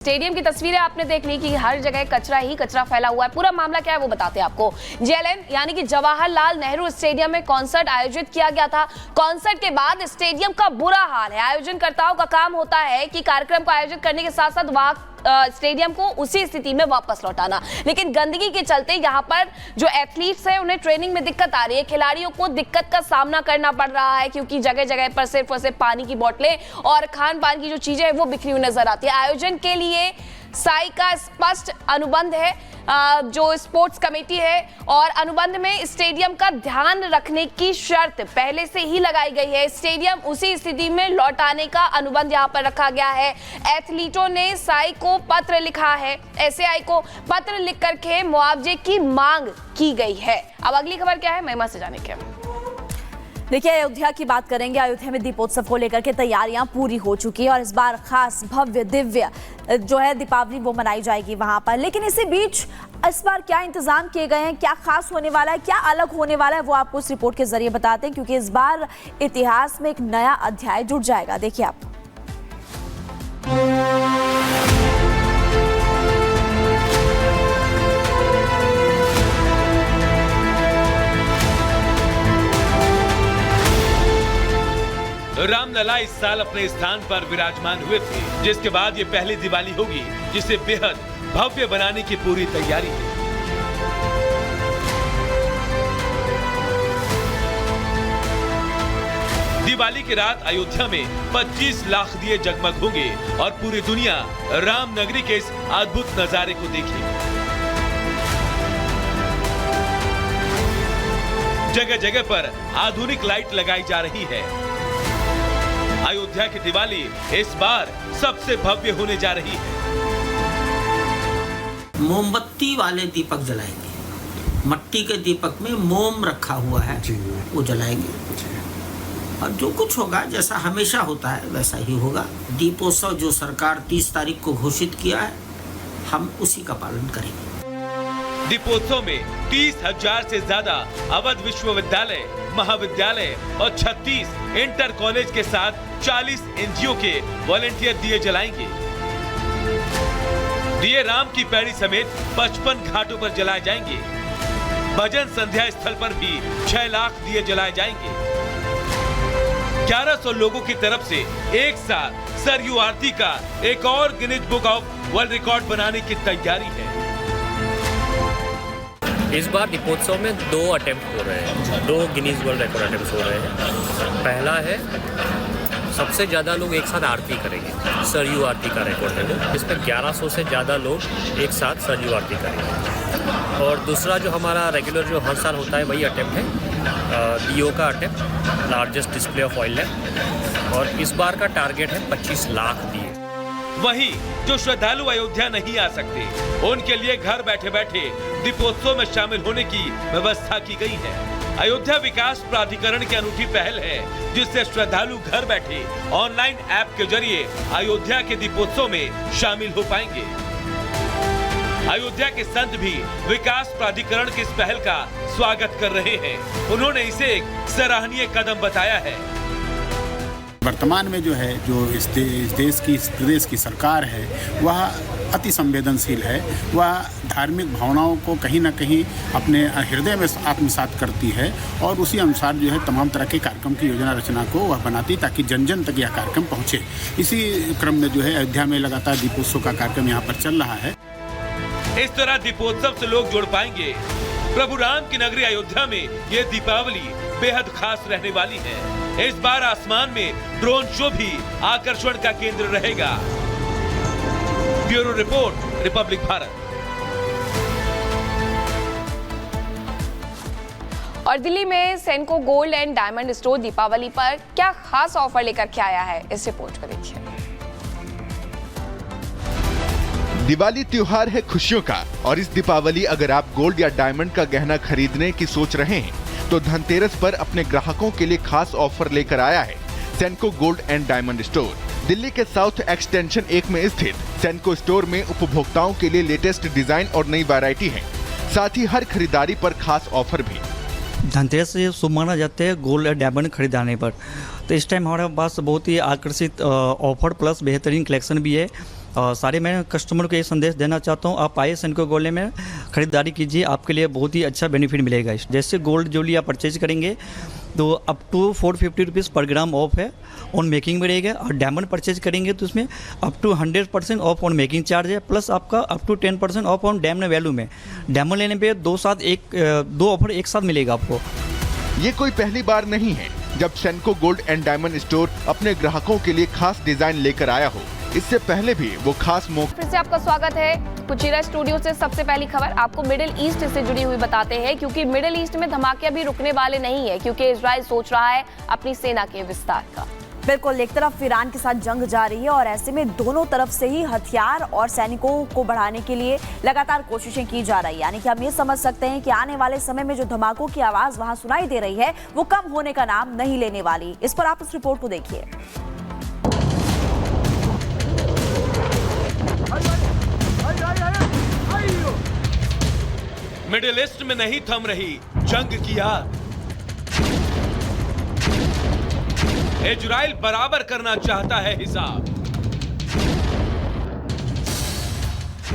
Stadium की तस्वीरें आपने देख ली कि हर जगह कचरा ही कचरा फैला हुआ है। पूरा मामला क्या है वो बताते हैं आपको। जेएलएन यानी कि जवाहरलाल नेहरू स्टेडियम में कॉन्सर्ट आयोजित किया गया था। कॉन्सर्ट के बाद स्टेडियम का बुरा हाल है। आयोजनकर्ताओं का काम होता है कि कार्यक्रम को आयोजित करने के साथ साथ वहां स्टेडियम को उसी स्थिति में वापस लौटाना, लेकिन गंदगी के चलते यहाँ पर जो एथलीट्स हैं उन्हें ट्रेनिंग में दिक्कत आ रही है। खिलाड़ियों को दिक्कत का सामना करना पड़ रहा है क्योंकि जगह जगह पर सिर्फ और सिर्फ पानी की बोतलें और खान पान की जो चीजें हैं वो बिखरी हुई नजर आती है। आयोजन के लिए साई का स्पष्ट अनुबंध है, जो स्पोर्ट्स कमेटी है, और अनुबंध में स्टेडियम का ध्यान रखने की शर्त पहले से ही लगाई गई है। स्टेडियम उसी स्थिति में लौटाने का अनुबंध यहाँ पर रखा गया है। एथलीटों ने साई को पत्र लिखा है, एसएआई को पत्र लिख करके मुआवजे की मांग की गई है। अब अगली खबर क्या है, महिमा से जाने के। देखिए, अयोध्या की बात करेंगे। अयोध्या में दीपोत्सव को लेकर के तैयारियां पूरी हो चुकी है और इस बार खास भव्य दिव्य जो है दीपावली वो मनाई जाएगी वहां पर। लेकिन इसी बीच इस बार क्या इंतजाम किए गए हैं, क्या खास होने वाला है, क्या अलग होने वाला है, वो आपको इस रिपोर्ट के जरिए बताते हैं, क्योंकि इस बार इतिहास में एक नया अध्याय जुड़ जाएगा। देखिए आप। रामलला इस साल अपने स्थान पर विराजमान हुए थे, जिसके बाद ये पहली दिवाली होगी जिसे बेहद भव्य बनाने की पूरी तैयारी है। दिवाली की रात अयोध्या में 25 लाख दिए जगमग होंगे और पूरी दुनिया राम नगरी के इस अद्भुत नजारे को देखेगी। जगह जगह पर आधुनिक लाइट लगाई जा रही है। अयोध्या की दिवाली इस बार सबसे भव्य होने जा रही है। मोमबत्ती वाले दीपक जलाएंगे। मट्टी के दीपक में मोम रखा हुआ है, वो जलाएंगे। और जो कुछ होगा जैसा हमेशा होता है वैसा ही होगा। दीपोत्सव जो सरकार 30 तारीख को घोषित किया है, हम उसी का पालन करेंगे। दीपोत्सव में 30,000 से ज्यादा अवध विश्वविद्यालय, महाविद्यालय और 36 इंटर कॉलेज के साथ 40 एनजीओ के वॉलेंटियर दिए जलाएंगे। दिए राम की पैड़ी समेत 55 घाटों पर जलाए जाएंगे। भजन संध्या स्थल पर भी 6 लाख दिए जलाए जाएंगे। 1100 लोगों की तरफ से एक साथ सरयू आरती का एक और Guinness book of world record बनाने की तैयारी है। इस बार दीपोत्सव में 2 अटेम्प्ट हो रहे हैं, 2 गिनीज वर्ल्ड रिकॉर्ड अटेम्प्ट हो रहे हैं। पहला है सबसे ज़्यादा लोग एक साथ आरती करेंगे, सरयू आरती का रिकॉर्ड है, जिसमें 1100 से ज़्यादा लोग एक साथ सरयू आरती करेंगे। और दूसरा जो हमारा रेगुलर जो हर साल होता है वही अटेम्प्ट है, डीओ का attempt, largest display of oil lamp, और इस बार का टारगेट है 25 लाख दिए। वहीं जो श्रद्धालु अयोध्या नहीं आ सकते, उनके लिए घर बैठे बैठे दीपोत्सव में शामिल होने की व्यवस्था की गई है। अयोध्या विकास प्राधिकरण की अनूठी पहल है, जिससे श्रद्धालु घर बैठे ऑनलाइन ऐप के जरिए अयोध्या के दीपोत्सव में शामिल हो पाएंगे। अयोध्या के संत भी विकास प्राधिकरण की इस पहल का स्वागत कर रहे हैं। उन्होंने इसे एक सराहनीय कदम बताया है। वर्तमान में जो है, जो इस देश की, इस प्रदेश की सरकार है, वह अति संवेदनशील है। वह धार्मिक भावनाओं को कहीं ना कहीं अपने हृदय में आत्मसात करती है और उसी अनुसार जो है तमाम तरह के कार्यक्रम की योजना रचना को वह बनाती, ताकि जन जन तक यह कार्यक्रम पहुँचे। इसी क्रम में जो है अयोध्या में लगातार दीपोत्सव का कार्यक्रम यहाँ पर चल रहा है। इस तरह दीपोत्सव से लोग जुड़ पाएंगे। प्रभु राम की नगरी अयोध्या में ये दीपावली बेहद खास रहने वाली है। इस बार आसमान में ड्रोन शो भी आकर्षण का केंद्र रहेगा। Bureau report, republic Bharat. और दिल्ली में Senco gold and diamond store Deepawali पर क्या खास ऑफर लेकर के आया है, इस रिपोर्ट को देखिए। दिवाली त्योहार है खुशियों का, और इस दीपावली अगर आप गोल्ड या डायमंड का गहना खरीदने की सोच रहे हैं तो धनतेरस पर अपने ग्राहकों के लिए खास ऑफर लेकर आया है Senco gold and diamond store. Delhi के साउथ एक्सटेंशन 1 में स्थित सेनको स्टोर में उपभोक्ताओं के लिए लेटेस्ट डिजाइन और नई वैरायटी है, साथ ही हर खरीदारी पर खास ऑफर भी। धनतेरस से शुभ माना जाता है गोल्ड या डायमंड खरीदाने पर। तो इस टाइम हमारे पास बहुत ही आकर्षित ऑफर प्लस बेहतरीन कलेक्शन भी है। सारे मैं कस्टमर को ये संदेश देना चाहता हूँ, आप आइए सेनको गोल्ड में ख़रीदारी कीजिए, आपके लिए बहुत ही अच्छा बेनिफिट मिलेगा। जैसे गोल्ड ज्वेलरी आप परचेज करेंगे तो up to 450 rupees per gram off है, ऑन मेकिंग में रहेगा। और डायमंड परचेज करेंगे तो उसमें up to 100% off on making charge है, प्लस आपका up to 10% off on diamond value में। डायमंड लेने पे दो ऑफर एक साथ मिलेगा आपको। ये कोई पहली बार नहीं है जब सेनको गोल्ड एंड डायमंड स्टोर अपने ग्राहकों के लिए खास डिजाइन लेकर आया हो। इससे पहले भी वो खास मौके। फिर से आपका स्वागत है कुचीरा स्टूडियो से। सबसे पहली खबर आपको मिडिल ईस्ट से जुड़ी हुई बताते हैं, क्योंकि मिडिल ईस्ट में धमाके अभी रुकने वाले नहीं है, क्योंकि इजराइल सोच रहा है अपनी सेना के विस्तार का। बिल्कुल, एक तरफ ईरान के साथ जंग जारी है और ऐसे में दोनों तरफ से ही हथियार और सैनिकों को बढ़ाने के लिए लगातार कोशिशें की जा रही है। यानी कि हम ये समझ सकते हैं कि आने वाले समय में जो धमाकों की आवाज वहां सुनाई दे रही है वो कम होने का नाम नहीं लेने वाली। इस पर आप इस रिपोर्ट को देखिए। मिडिल ईस्ट में नहीं थम रही जंग की आग। इजराइल बराबर करना चाहता है हिसाब।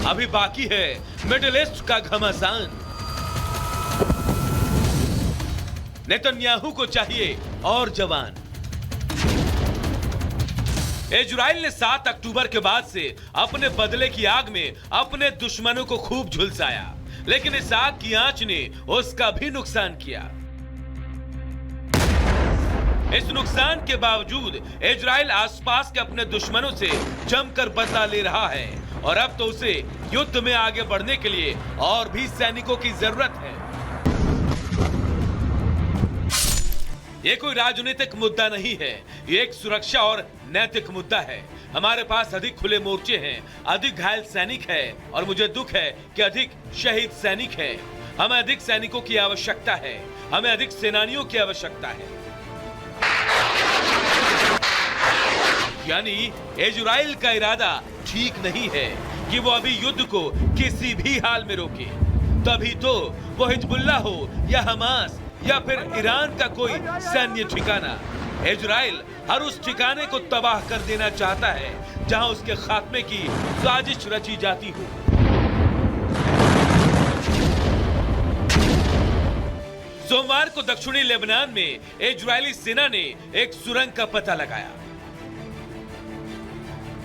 अभी बाकी है मिडिल ईस्ट का घमासान। नेतन्याहू को चाहिए और जवान। इजराइल ने 7 अक्टूबर के बाद से अपने बदले की आग में अपने दुश्मनों को खूब झुलसाया, लेकिन इस आग की आंच ने उसका भी नुकसान किया। इस नुकसान के बावजूद इजराइल आसपास के अपने दुश्मनों से जमकर बदला ले रहा है और अब तो उसे युद्ध में आगे बढ़ने के लिए और भी सैनिकों की जरूरत है। ये कोई राजनीतिक मुद्दा नहीं है, ये एक सुरक्षा और नैतिक मुद्दा है। हमारे पास अधिक खुले मोर्चे हैं, अधिक घायल सैनिक है और मुझे दुख है कि अधिक शहीद सैनिक है। हमें अधिक सैनिकों की आवश्यकता है, हमें अधिक सेनानियों की आवश्यकता है। यानी इजराइल का इरादा ठीक नहीं है कि वो अभी युद्ध को किसी भी हाल में रोके। तभी तो वो हिजबुल्लाह हो या हमास या फिर ईरान का कोई सैन्य ठिकाना, इजराइल हर उस ठिकाने को तबाह कर देना चाहता है जहां उसके खात्मे की साजिश रची जाती हो। सोमवार को दक्षिणी लेबनान में इजरायली सेना ने एक सुरंग का पता लगाया।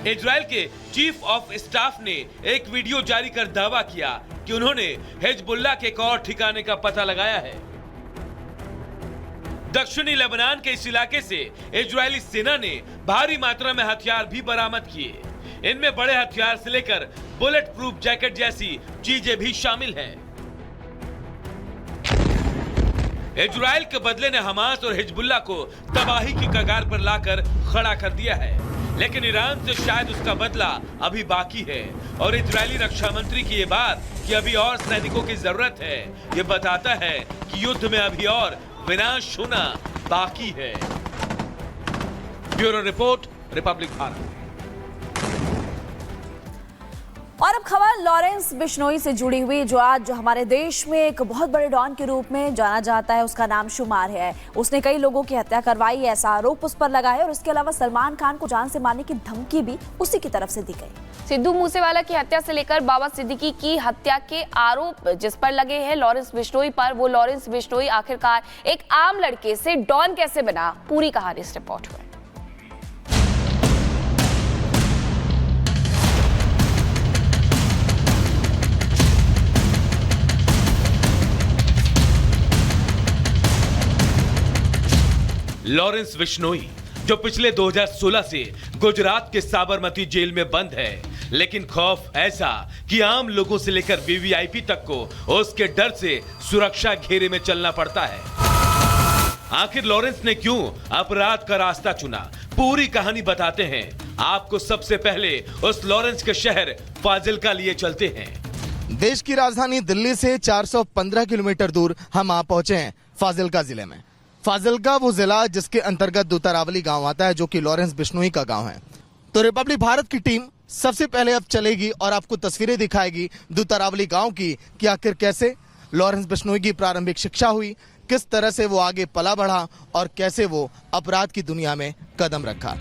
इजराइल के चीफ ऑफ स्टाफ ने एक वीडियो जारी कर दावा किया कि उन्होंने हिजबुल्लाह के एक और ठिकाने का पता लगाया है। दक्षिणी लेबनान के इस इलाके से इजरायली सेना ने भारी मात्रा में हथियार भी बरामद किए। इनमें बड़े हथियार से लेकर बुलेट प्रूफ जैकेट जैसी चीजें भी शामिल हैं। इजराइल के बदले ने हमास और हिजबुल्लाह को तबाही की कगार पर लाकर खड़ा कर दिया है, लेकिन ईरान से शायद उसका बदला अभी बाकी है। और इजरायली रक्षा मंत्री की ये बात कि अभी और सैनिकों की जरूरत है, ये बताता है कि युद्ध में अभी और विनाश होना बाकी है। Bureau report, republic Bharat. और अब खबर लॉरेंस बिश्नोई से जुड़ी हुई, जो आज हमारे देश में एक बहुत बड़े डॉन के रूप में जाना जाता है, उसका नाम शुमार है। उसने कई लोगों की हत्या करवाई, ऐसा आरोप उस पर लगा है और उसके अलावा सलमान खान को जान से मारने की धमकी भी उसी की तरफ से दी गई। सिद्धू मूसेवाला की हत्या से लेकर बाबा सिद्दीकी की हत्या के आरोप जिस पर लगे हैं लॉरेंस बिश्नोई पर, वो लॉरेंस बिश्नोई आखिरकार एक आम लड़के से डॉन कैसे बना, पूरी कहानी इस रिपोर्ट में। लॉरेंस बिश्नोई जो पिछले 2016 से गुजरात के साबरमती जेल में बंद है, लेकिन खौफ ऐसा कि आम लोगों से लेकर वीवीआईपी तक को उसके डर से सुरक्षा घेरे में चलना पड़ता है। आखिर लॉरेंस ने क्यों अपराध का रास्ता चुना, पूरी कहानी बताते हैं आपको। सबसे पहले उस लॉरेंस के शहर फाजिल्का लिए चलते हैं। देश की राजधानी दिल्ली से 415 किलोमीटर दूर हम आ पहुंचे हैं फाजिल्का जिले में। फाजिल्का वो जिला जिसके अंतर्गत दूतारावली गांव आता है, जो कि लॉरेंस बिश्नोई का गांव है। तो रिपब्लिक भारत की टीम सबसे पहले अब चलेगी और आपको तस्वीरें दिखाएगी दूतारावली गांव की कि आखिर कैसे लॉरेंस बिश्नोई की प्रारंभिक शिक्षा हुई, किस तरह से वो आगे पला बढ़ा और कैसे वो अपराध की दुनिया में कदम रखा।